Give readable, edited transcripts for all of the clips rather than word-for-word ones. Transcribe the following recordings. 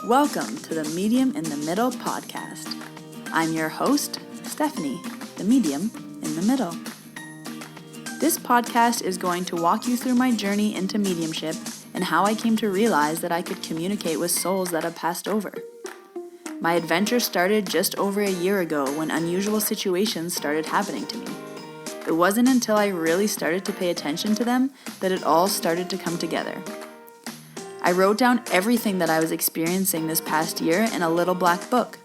Welcome to the Medium in the Middle podcast. I'm your host, Stephanie, the medium in the middle. This podcast is going to walk you through my journey into mediumship and how I came to realize that I could communicate with souls that have passed over. My adventure started just over a year ago when unusual situations started happening to me. It wasn't until I really started to pay attention to them that it all started to come together. I wrote down everything that I was experiencing this past year in a little black book,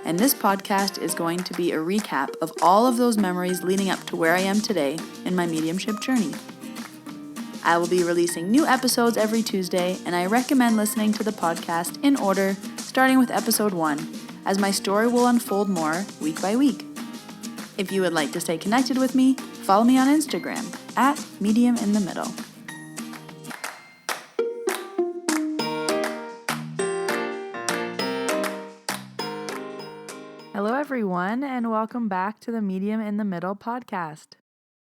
and this podcast is going to be a recap of all of those memories leading up to where I am today in my mediumship journey. I will be releasing new episodes every Tuesday, and I recommend listening to the podcast in order, starting with episode 1, as my story will unfold more week by week. If you would like to stay connected with me, follow me on Instagram at mediuminthemiddle. Hello everyone, and welcome back to the Medium in the Middle podcast.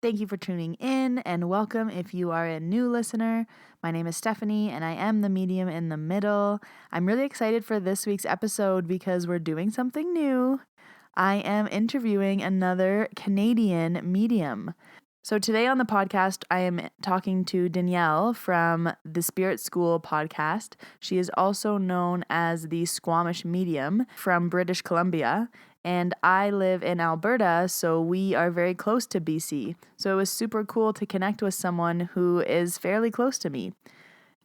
Thank you for tuning in, and welcome if you are a new listener. My name is Stephanie, and I am the medium in the middle. I'm really excited for this week's episode because we're doing something new. I am interviewing another Canadian medium. So today on the podcast, I am talking to Danielle from the Spirit School podcast. She is also known as the Squamish Medium from British Columbia. And I live in Alberta, so we are very close to BC. So it was super cool to connect with someone who is fairly close to me.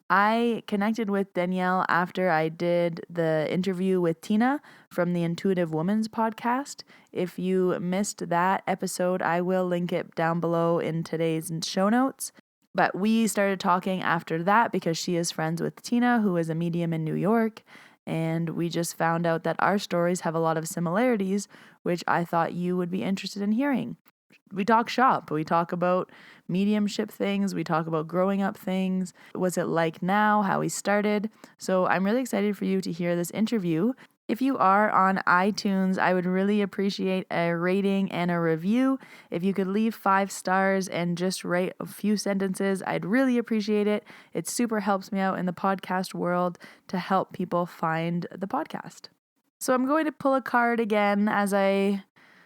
I connected with Danielle after I did the interview with Tina from the Intuitive Woman's podcast. If you missed that episode, I will link it down below in today's show notes. But we started talking after that because she is friends with Tina, who is a medium in New York. And we just found out that our stories have a lot of similarities, which I thought you would be interested in hearing. We talk shop. We talk about mediumship things. We talk about growing up things. What's it like now? How we started. So I'm really excited for you to hear this interview. If you are on iTunes, I would really appreciate a rating and a review. If you could leave 5 stars and just write a few sentences, I'd really appreciate it. It super helps me out in the podcast world to help people find the podcast. So I'm going to pull a card again, as I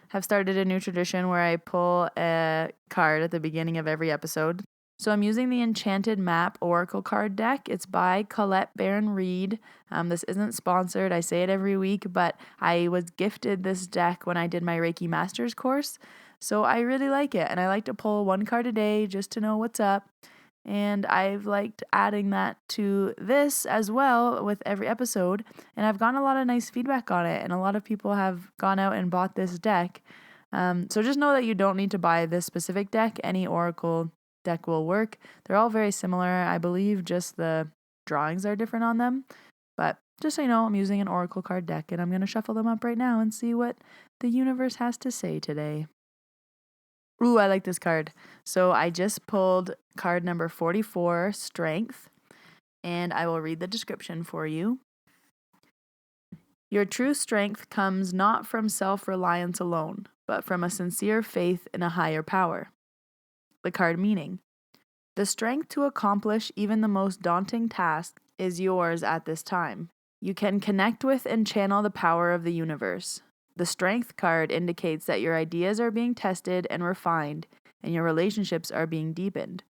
have started a new tradition where I pull a card at the beginning of every episode. So I'm using the Enchanted Map Oracle card deck. It's by Colette Baron-Reid. This isn't sponsored. I say it every week, but I was gifted this deck when I did my Reiki Masters course. So I really like it, and I like to pull 1 card a day just to know what's up. And I've liked adding that to this as well with every episode. And I've gotten a lot of nice feedback on it. And a lot of people have gone out and bought this deck. So just know that you don't need to buy this specific deck. Any Oracle deck will work. They're all very similar. I believe just the drawings are different on them. But just so you know, I'm using an Oracle card deck. And I'm going to shuffle them up right now and see what the universe has to say today. Ooh, I like this card. So I just pulled card number 44, Strength, and I will read the description for you. Your true strength comes not from self-reliance alone, but from a sincere faith in a higher power. The card meaning: the strength to accomplish even the most daunting task is yours at this time. You can connect with and channel the power of the universe. The Strength card indicates that your ideas are being tested and refined, and your relationships are being deepened.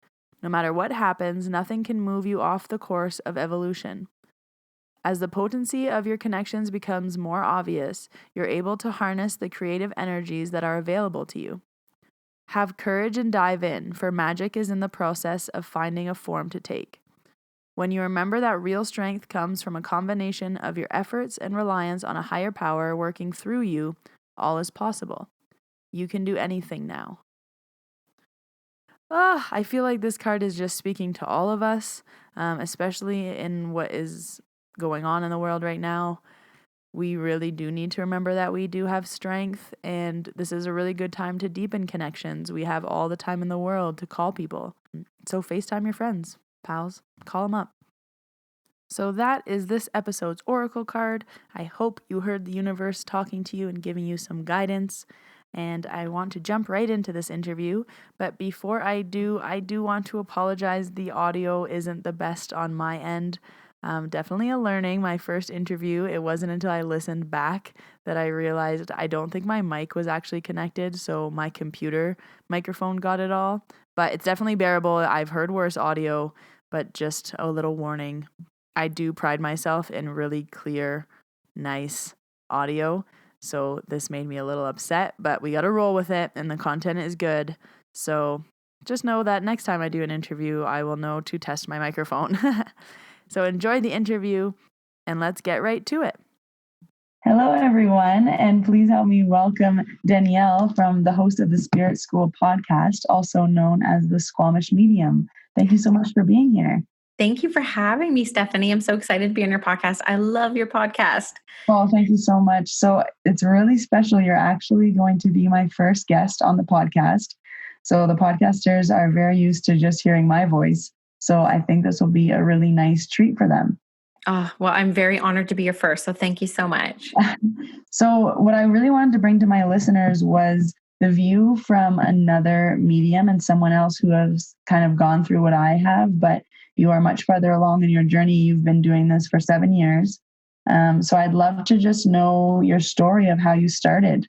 No matter what happens, nothing can move you off the course of evolution. As the potency of your connections becomes more obvious, you're able to harness the creative energies that are available to you. Have courage and dive in, for magic is in the process of finding a form to take. When you remember that real strength comes from a combination of your efforts and reliance on a higher power working through you, all is possible. You can do anything now. I feel like this card is just speaking to all of us, especially in what is going on in the world right now. We really do need to remember that we do have strength, and this is a really good time to deepen connections. We have all the time in the world to call people. So FaceTime your friends. Pals, call them up. So that is this episode's Oracle card. I hope you heard the universe talking to you and giving you some guidance. And I want to jump right into this interview. But before I do want to apologize. The audio isn't the best on my end. Definitely a learning. My first interview, it wasn't until I listened back that I realized I don't think my mic was actually connected, so my computer microphone got it all. But it's definitely bearable. I've heard worse audio, but just a little warning. I do pride myself in really clear, nice audio. So this made me a little upset, but we got to roll with it, and the content is good. So just know that next time I do an interview, I will know to test my microphone. So enjoy the interview, and let's get right to it. Hello, everyone, and please help me welcome Danielle, from the host of the Spirit School podcast, also known as the Squamish Medium. Thank you so much for being here. Thank you for having me, Stephanie. I'm so excited to be on your podcast. I love your podcast. Well, thank you so much. So it's really special. You're actually going to be my first guest on the podcast. So the podcasters are very used to just hearing my voice. So I think this will be a really nice treat for them. Oh, well, I'm very honored to be your first. So thank you so much. So what I really wanted to bring to my listeners was the view from another medium and someone else who has kind of gone through what I have, but you are much farther along in your journey. You've been doing this for 7 years. So I'd love to just know your story of how you started.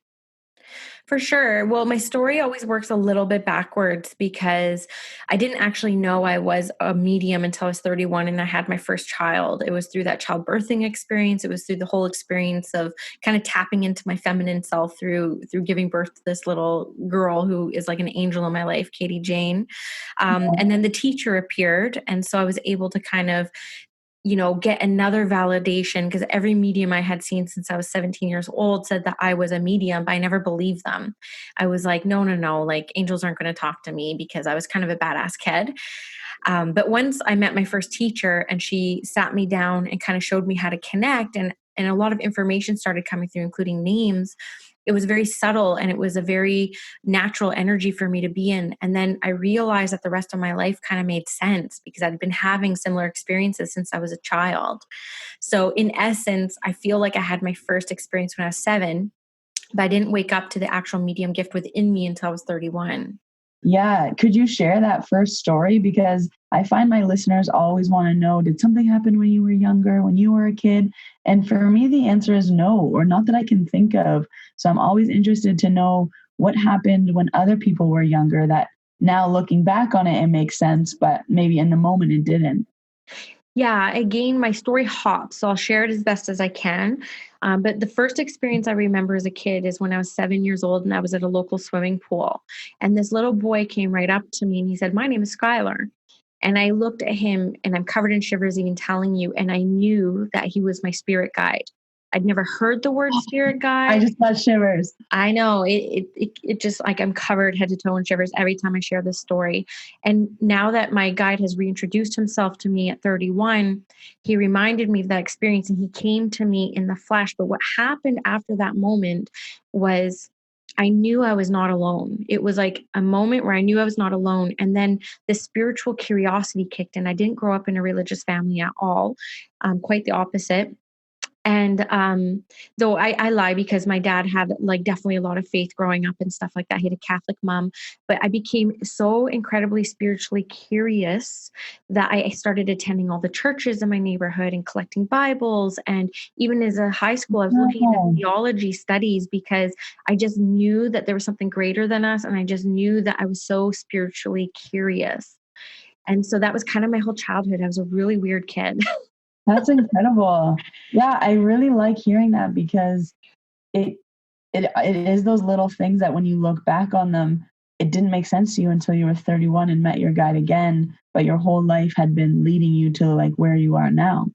For sure. Well, my story always works a little bit backwards because I didn't actually know I was a medium until I was 31 and I had my first child. It was through that childbirthing experience. It was through the whole experience of kind of tapping into my feminine self through giving birth to this little girl who is like an angel in my life, Katie Jane. And then the teacher appeared. And so I was able to kind of get another validation, because every medium I had seen since I was 17 years old said that I was a medium, but I never believed them. I was like, no, like angels aren't going to talk to me, because I was kind of a badass kid. But once I met my first teacher and she sat me down and kind of showed me how to connect, and a lot of information started coming through, including names. It was very subtle and it was a very natural energy for me to be in. And then I realized that the rest of my life kind of made sense, because I'd been having similar experiences since I was a child. So in essence, I feel like I had my first experience when I was 7, but I didn't wake up to the actual medium gift within me until I was 31. Yeah. Could you share that first story? Because I find my listeners always want to know, did something happen when you were younger, when you were a kid? And for me, the answer is no, or not that I can think of. So I'm always interested to know what happened when other people were younger, that now looking back on it, it makes sense, but maybe in the moment it didn't. Yeah, again, my story hops, so I'll share it as best as I can. But the first experience I remember as a kid is when I was 7 years old and I was at a local swimming pool. And this little boy came right up to me and he said, "My name is Skylar." And I looked at him and I'm covered in shivers even telling you. And I knew that he was my spirit guide. I'd never heard the word spirit guide. I just got shivers. I know it just, like, I'm covered head to toe in shivers every time I share this story. And now that my guide has reintroduced himself to me at 31, he reminded me of that experience and he came to me in the flesh. But what happened after that moment was I knew I was not alone. It was like a moment where I knew I was not alone. And then the spiritual curiosity kicked in. I didn't grow up in a religious family at all. Quite the opposite. And though I lie, because my dad had like definitely a lot of faith growing up and stuff like that. He had a Catholic mom, but I became so incredibly spiritually curious that I started attending all the churches in my neighborhood and collecting Bibles. And even as a high school, I was looking into theology studies, because I just knew that there was something greater than us. And I just knew that I was so spiritually curious. And so that was kind of my whole childhood. I was a really weird kid. That's incredible. Yeah, I really like hearing that, because it is those little things that when you look back on them, it didn't make sense to you until you were 31 and met your guide again, but your whole life had been leading you to like where you are now.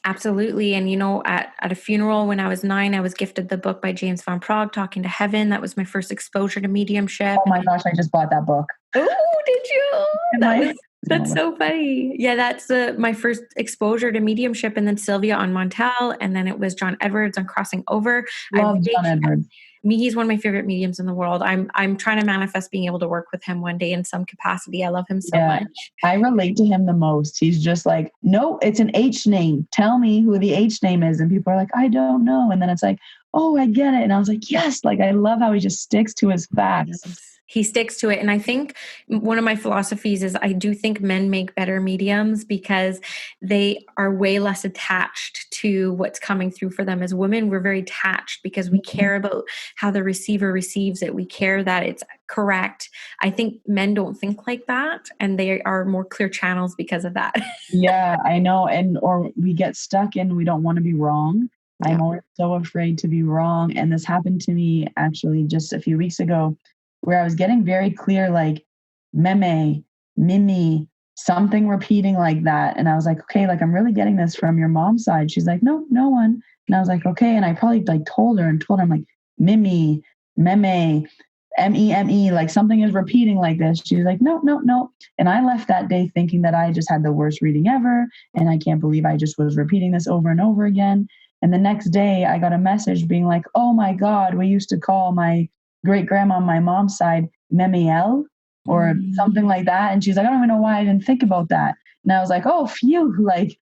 Absolutely. And, at a funeral when I was 9, I was gifted the book by James Van Praagh, Talking to Heaven. That was my first exposure to mediumship. Oh my gosh, I just bought that book. Oh, did you? That's so funny. Yeah, that's my first exposure to mediumship. And then Sylvia on Montel. And then it was John Edwards on Crossing Over. Love John Edwards. He's one of my favorite mediums in the world. I'm trying to manifest being able to work with him one day in some capacity. I love him so much. I relate to him the most. He's just like, no, it's an H name. Tell me who the H name is. And people are like, I don't know. And then it's like, oh, I get it. And I was like, yes, like I love how he just sticks to his facts. He sticks to it. And I think one of my philosophies is I do think men make better mediums because they are way less attached to what's coming through for them. As women, we're very attached because we care about how the receiver receives it. We care that it's correct. I think men don't think like that, and they are more clear channels because of that. Yeah, I know. Or we get stuck in, we don't want to be wrong. Yeah. I'm always so afraid to be wrong. And this happened to me actually just a few weeks ago, where I was getting very clear, like meme, mimi, something repeating like that. And I was like, okay, like I'm really getting this from your mom's side. She's like, no, no one. And I was like, okay. And I probably like told her, I'm like, mimi, meme, meme, like something is repeating like this. She's like, no, no, no. And I left that day thinking that I just had the worst reading ever. And I can't believe I just was repeating this over and over again. And the next day I got a message being like, oh my God, we used to call my great grandma on my mom's side Memiel or something like that. And she's like, I don't even know why I didn't think about that. And I was like, oh, phew. Like,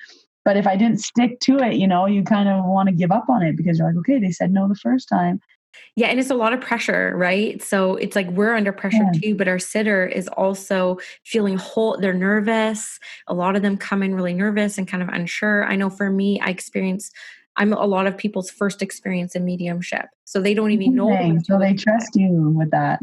but if I didn't stick to it, you kind of want to give up on it because you're like, okay, they said no the first time. Yeah, and it's a lot of pressure, right? So it's like we're under pressure too, but our sitter is also feeling they're nervous. A lot of them come in really nervous and kind of unsure. I know for me, I'm a lot of people's first experience in mediumship. So they don't even know. So they trust you with that.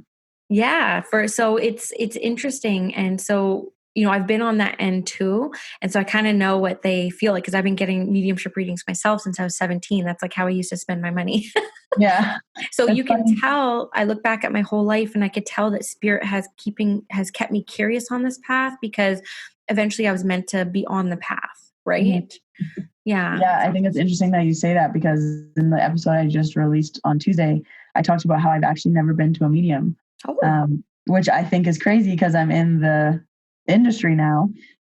Yeah. So it's interesting. And so, I've been on that end too. And so I kind of know what they feel like, because I've been getting mediumship readings myself since I was 17. That's like how I used to spend my money. Yeah. So you can tell, I look back at my whole life and I could tell that spirit has kept me curious on this path, because eventually I was meant to be on the path. Right. Mm-hmm. Yeah. Yeah. I think it's interesting that you say that, because in the episode I just released on Tuesday, I talked about how I've actually never been to a medium, which I think is crazy because I'm in the industry now.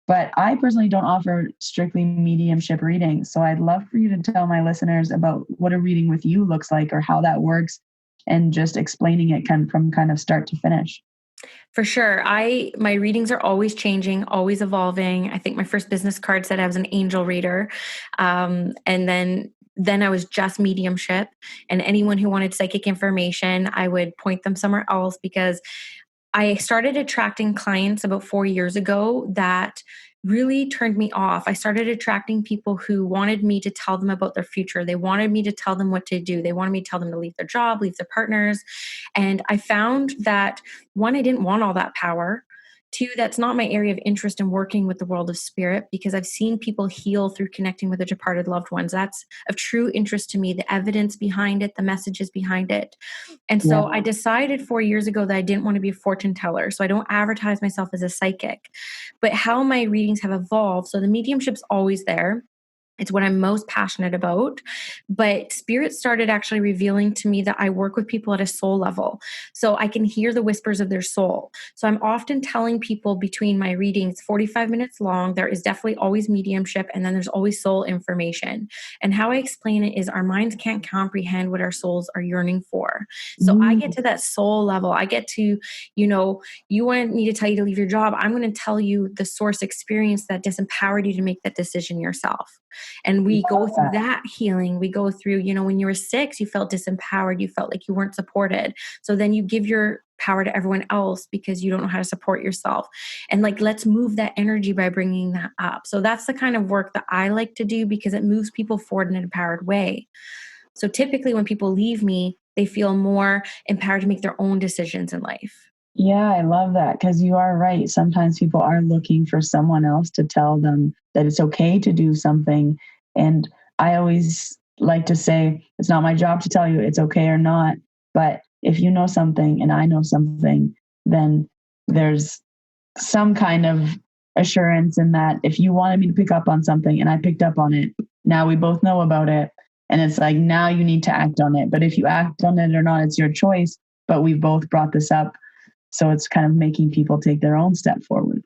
But I personally don't offer strictly mediumship readings. So I'd love for you to tell my listeners about what a reading with you looks like, or how that works, and just explaining it from kind of start to finish. For sure. My readings are always changing, always evolving. I think my first business card said I was an angel reader. And then I was just mediumship, and anyone who wanted psychic information, I would point them somewhere else, because I started attracting clients about 4 years ago that really turned me off. I started attracting people who wanted me to tell them about their future. They wanted me to tell them what to do. They wanted me to tell them to leave their job, leave their partners. And I found that, one, I didn't want all that power. Two, that's not my area of interest in working with the world of spirit, because I've seen people heal through connecting with their departed loved ones. That's of true interest to me, the evidence behind it, the messages behind it. And so I decided 4 years ago that I didn't want to be a fortune teller. So I don't advertise myself as a psychic. But how my readings have evolved, so the mediumship's always there. It's what I'm most passionate about. But spirit started actually revealing to me that I work with people at a soul level. So I can hear the whispers of their soul. So I'm often telling people between my readings, 45 minutes long, there is definitely always mediumship, and then there's always soul information. And how I explain it is our minds can't comprehend what our souls are yearning for. So I get to that soul level. I get to, you want me to tell you to leave your job. I'm going to tell you the source experience that disempowered you to make that decision yourself. And we go through that healing. We go through, when you were 6, you felt disempowered. You felt like you weren't supported. So then you give your power to everyone else because you don't know how to support yourself. And let's move that energy by bringing that up. So that's the kind of work that I like to do, because it moves people forward in an empowered way. So typically when people leave me, they feel more empowered to make their own decisions in life. Yeah, I love that, because you are right. Sometimes people are looking for someone else to tell them that it's okay to do something. And I always like to say, it's not my job to tell you it's okay or not. But if you know something and I know something, then there's some kind of assurance in that. If you wanted me to pick up on something and I picked up on it, now we both know about it. And it's like, now you need to act on it. But if you act on it or not, it's your choice. But we've both brought this up. So it's kind of making people take their own step forward.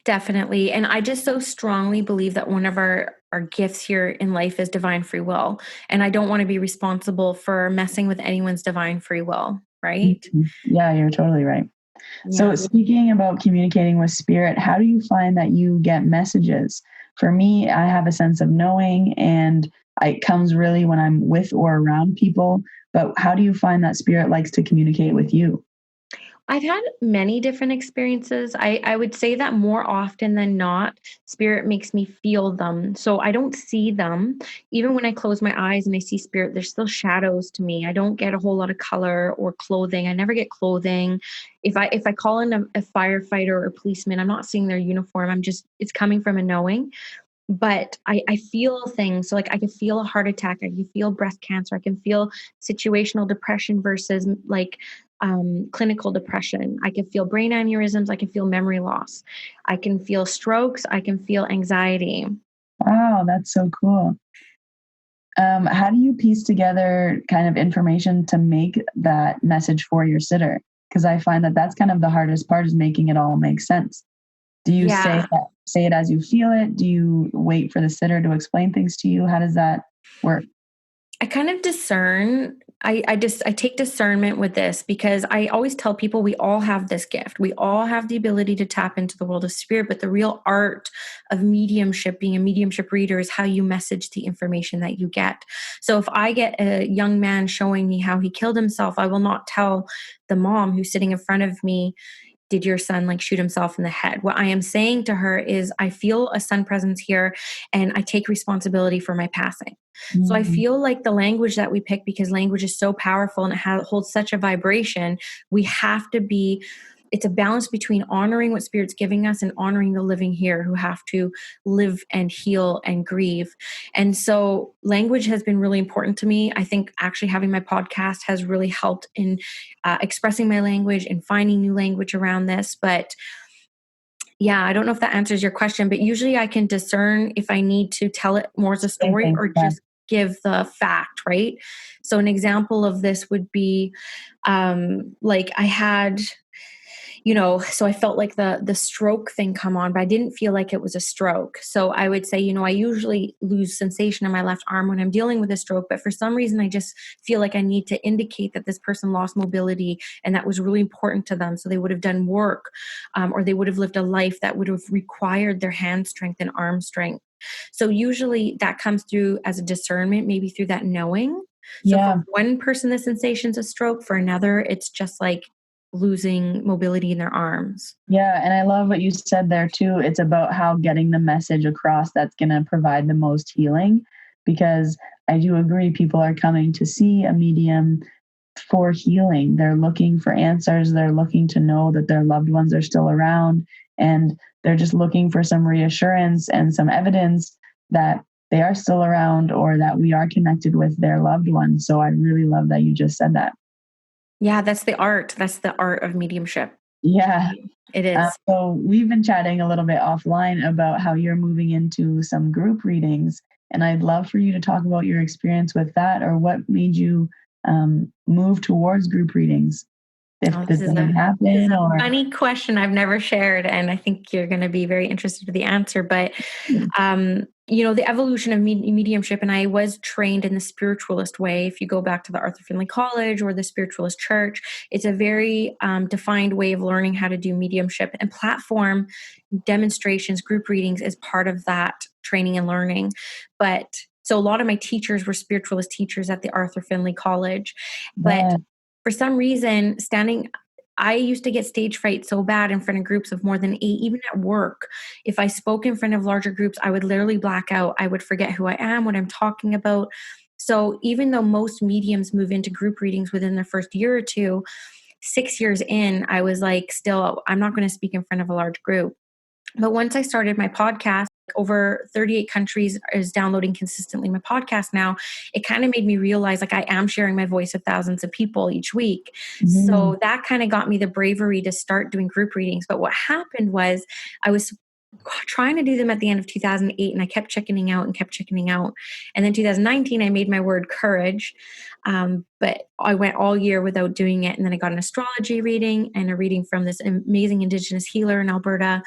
Definitely. And I just so strongly believe that one of our gifts here in life is divine free will. And I don't want to be responsible for messing with anyone's divine free will, right? Mm-hmm. Yeah, you're totally right. Yeah. So speaking about communicating with spirit, how do you find that you get messages? For me, I have a sense of knowing, and it comes really when I'm with or around people. But how do you find that spirit likes to communicate with you? I've had many different experiences. I would say that more often than not, spirit makes me feel them. So I don't see them. Even when I close my eyes and I see spirit, there's still shadows to me. I don't get a whole lot of color or clothing. I never get clothing. If I call in a firefighter or a policeman, I'm not seeing their uniform. It's coming from a knowing. But I feel things. So like I can feel a heart attack, I can feel breast cancer, I can feel situational depression versus like clinical depression. I can feel brain aneurysms, I can feel memory loss, I can feel strokes, I can feel anxiety. Wow, that's so cool. How do you piece together kind of information to make that message for your sitter? Because I find that that's kind of the hardest part, is making it all make sense. Do you Yeah. say it as you feel it? Do you wait for the sitter to explain things to you? How does that work? I kind of discern. I take discernment with this because I always tell people we all have this gift. We all have the ability to tap into the world of spirit, but the real art of mediumship, being a mediumship reader, is how you message the information that you get. So if I get a young man showing me how he killed himself, I will not tell the mom who's sitting in front of me, did your son like shoot himself in the head? What I am saying to her is, I feel a son presence here and I take responsibility for my passing. So I Mm, feel like the language that we pick, because language is so powerful and holds such a vibration, we have to be, it's a balance between honoring what spirit's giving us and honoring the living here who have to live and heal and grieve. And so language has been really important to me. I think actually having my podcast has really helped in expressing my language and finding new language around this. But yeah, I don't know if that answers your question, but usually I can discern if I need to tell it more as a story amazing. or Yeah. just give the fact, right? So an example of this would be like I had, so I felt like the stroke thing come on, but I didn't feel like it was a stroke. So I would say, I usually lose sensation in my left arm when I'm dealing with a stroke, but for some reason I just feel like I need to indicate that this person lost mobility and that was really important to them. So they would have done work, or they would have lived a life that would have required their hand strength and arm strength. So usually that comes through as a discernment, maybe through that knowing. So for Yeah. one person, the sensation's a stroke. For another, it's just like losing mobility in their arms. Yeah. And I love what you said there too. It's about how getting the message across that's going to provide the most healing. Because I do agree, people are coming to see a medium for healing. They're looking for answers. They're looking to know that their loved ones are still around. And they're just looking for some reassurance and some evidence that they are still around, or that we are connected with their loved ones. So I really love that you just said that. Yeah, that's the art. That's the art of mediumship. Yeah. It is. So we've been chatting a little bit offline about how you're moving into some group readings, and I'd love for you to talk about your experience with that, or what made you move towards group readings. If Oh, did something this is happen, a or funny question I've never shared, and I think you're going to be very interested in the answer. But the evolution of mediumship, and I was trained in the spiritualist way. If you go back to the Arthur Findlay College or the Spiritualist Church, it's a very defined way of learning how to do mediumship, and platform demonstrations, group readings is part of that training and learning. But so a lot of my teachers were spiritualist teachers at the Arthur Findlay College, but yeah, for some reason, I used to get stage fright so bad in front of groups of more than 8, even at work. If I spoke in front of larger groups, I would literally black out. I would forget who I am, what I'm talking about. So even though most mediums move into group readings within their first year or two, 6 years in, I was like, still, I'm not going to speak in front of a large group. But once I started my podcast, over 38 countries is downloading consistently my podcast now. It kind of made me realize like I am sharing my voice with thousands of people each week. mhm, So that kind of got me the bravery to start doing group readings. But what happened was I was trying to do them at the end of 2008 and I kept chickening out and kept chickening out. And then 2019, I made my word courage. But I went all year without doing it. And then I got an astrology reading and a reading from this amazing Indigenous healer in Alberta.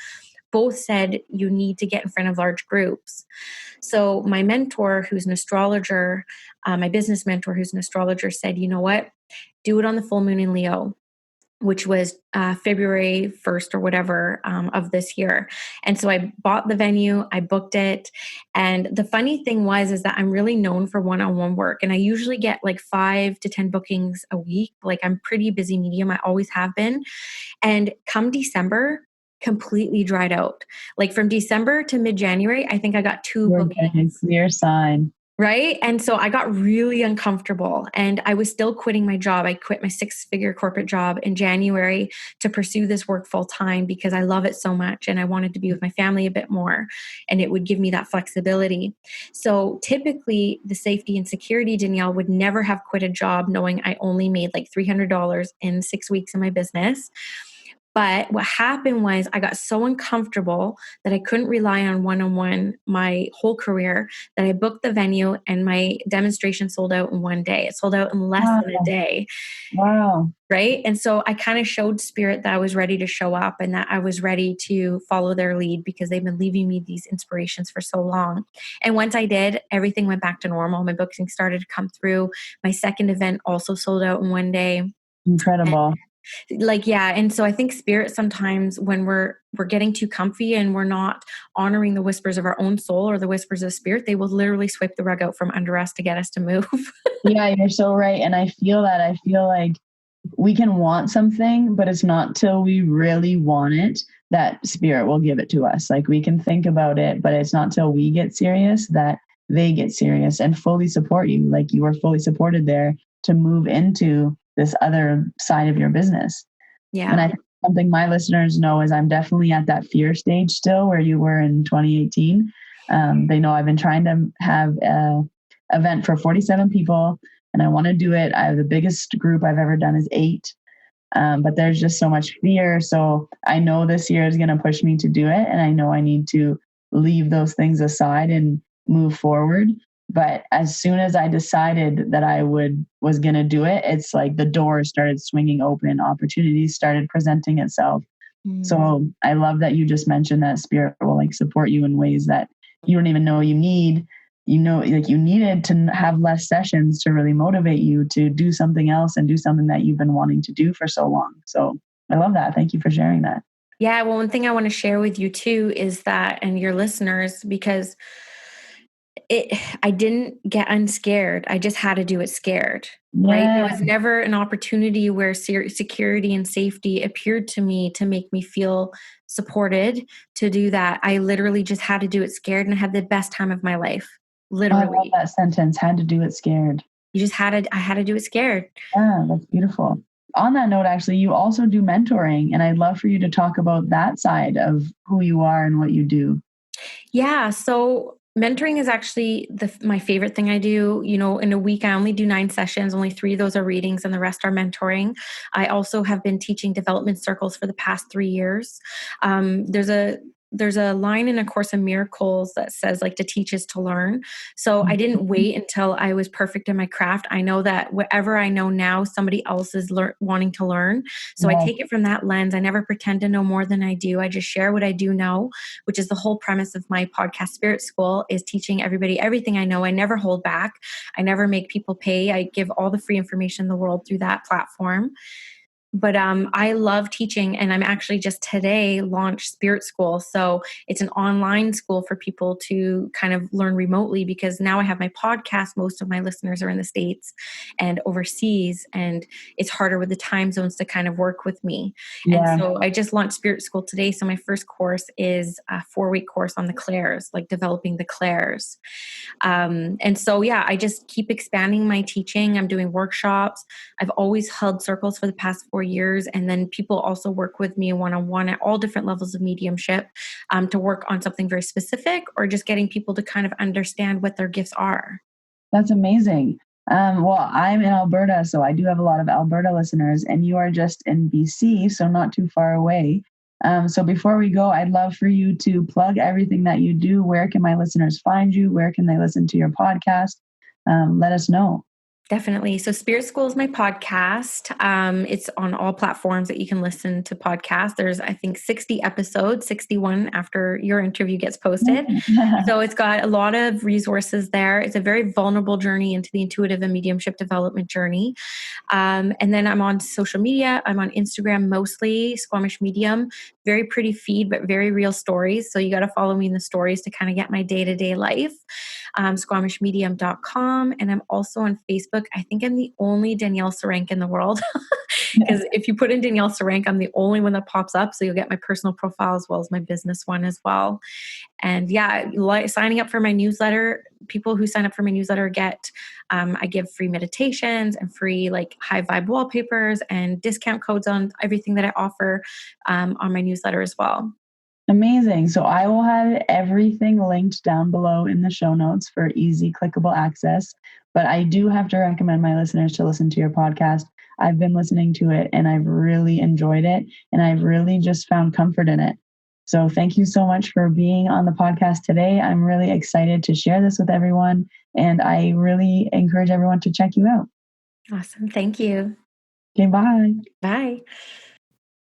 Both said you need to get in front of large groups. So my mentor, who's an astrologer, my business mentor, who's an astrologer, said, you know what? Do it on the full moon in Leo. which was February 1st or whatever of this year. And so I bought the venue, I booked it. And the funny thing is that I'm really known for one-on-one work. And I usually get like 5 to 10 bookings a week. Like I'm pretty busy medium. I always have been. And come December, completely dried out. Like from December to mid-January, I think I got 2 We're bookings. getting a clear sign. Right. And so I got really uncomfortable and I was still quitting my job. I quit my 6-figure corporate job in January to pursue this work full time because I love it so much and I wanted to be with my family a bit more and it would give me that flexibility. So typically the safety and security, Danielle, would never have quit a job knowing I only made like $300 in 6 weeks in my business. But what happened was I got so uncomfortable that I couldn't rely on one-on-one my whole career that I booked the venue and my demonstration sold out in one day. It sold out in less than a day. Wow. Right. And so I kind of showed spirit that I was ready to show up and that I was ready to follow their lead because they've been leaving me these inspirations for so long. And once I did, everything went back to normal. My booking started to come through. My second event also sold out in one day. Incredible. And so I think spirit sometimes when we're getting too comfy and we're not honoring the whispers of our own soul or the whispers of spirit, they will literally swipe the rug out from under us to get us to move. Yeah, you're so right. And I feel like we can want something, but it's not till we really want it that spirit will give it to us. Like we can think about it, but it's not till we get serious that they get serious and fully support you. Like you were fully supported there to move into this other side of your business. Yeah. And I think something my listeners know is I'm definitely at that fear stage still where you were in 2018. They know I've been trying to have an event for 47 people and I want to do it. I have the biggest group I've ever done is 8. But there's just so much fear. So I know this year is going to push me to do it. And I know I need to leave those things aside and move forward. But as soon as I decided that I was going to do it, it's like the doors started swinging open, opportunities started presenting itself. So I love that you just mentioned that spirit will like support you in ways that you don't even know you need. You know, like you needed to have less sessions to really motivate you to do something else and do something that you've been wanting to do for so long. So I love that. Thank you for sharing that. Yeah. Well, one thing I want to share with you too is that, and your listeners, because I didn't get unscared. I just had to do it scared, right? There was never an opportunity where security and safety appeared to me to make me feel supported to do that. I literally just had to do it scared and I had the best time of my life. Literally. I love that sentence, had to do it scared. I had to do it scared. Yeah, that's beautiful. On that note, actually, you also do mentoring, and I'd love for you to talk about that side of who you are and what you do. Yeah. So mentoring is actually my favorite thing I do. You know, in a week, I only do 9 sessions. Only 3 of those are readings and the rest are mentoring. I also have been teaching development circles for the past 3 years. There's a line in A Course in Miracles that says like to teach is to learn. So I didn't wait until I was perfect in my craft. I know that whatever I know now, somebody else is wanting to learn. So I take it from that lens. I never pretend to know more than I do. I just share what I do know, which is the whole premise of my podcast, Spirit School, is teaching everybody everything I know. I never hold back. I never make people pay. I give all the free information in the world through that platform. But I love teaching, and I'm actually just today launched Spirit School. So it's an online school for people to kind of learn remotely because now I have my podcast. Most of my listeners are in the States and overseas, and it's harder with the time zones to kind of work with me. Yeah. And so I just launched Spirit School today. So my first course is a 4-week course on the clairs, like developing the clairs. And so, yeah, I just keep expanding my teaching. I'm doing workshops. I've always held circles for the past 4 years. And then people also work with me one-on-one at all different levels of mediumship to work on something very specific or just getting people to kind of understand what their gifts are. That's amazing. Well, I'm in Alberta, so I do have a lot of Alberta listeners, and you are just in BC, so not too far away. So before we go, I'd love for you to plug everything that you do. Where can my listeners find you? Where can they listen to your podcast? Let us know. Definitely. So Spirit School is my podcast. It's on all platforms that you can listen to podcasts. There's, I think, 60 episodes, 61 after your interview gets posted. So it's got a lot of resources there. It's a very vulnerable journey into the intuitive and mediumship development journey. And then I'm on social media. I'm on Instagram mostly, Squamish Medium. Very pretty feed, but very real stories. So you got to follow me in the stories to kind of get my day-to-day life. SquamishMedium.com. And I'm also on Facebook. I think I'm the only Danielle Searancke in the world. Because if you put in Danielle Searancke, I'm the only one that pops up. So you'll get my personal profile as well as my business one as well. And yeah, signing up for my newsletter, people who sign up for my newsletter get, I give free meditations and free like high vibe wallpapers and discount codes on everything that I offer on my newsletter as well. Amazing. So I will have everything linked down below in the show notes for easy clickable access. But I do have to recommend my listeners to listen to your podcast. I've been listening to it and I've really enjoyed it and I've really just found comfort in it. So thank you so much for being on the podcast today. I'm really excited to share this with everyone and I really encourage everyone to check you out. Awesome. Thank you. Okay, bye. Bye.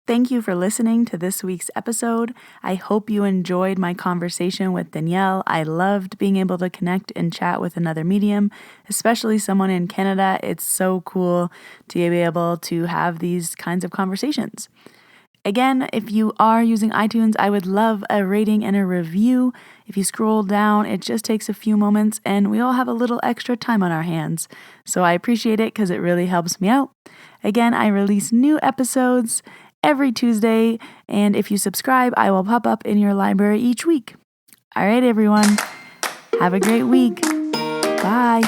Thank you for listening to this week's episode. I hope you enjoyed my conversation with Danielle. I loved being able to connect and chat with another medium, especially someone in Canada. It's so cool to be able to have these kinds of conversations. Again, if you are using iTunes, I would love a rating and a review. If you scroll down, it just takes a few moments and we all have a little extra time on our hands. So I appreciate it because it really helps me out. Again, I release new episodes every Tuesday, and if you subscribe, I will pop up in your library each week. All right, everyone. Have a great week. Bye.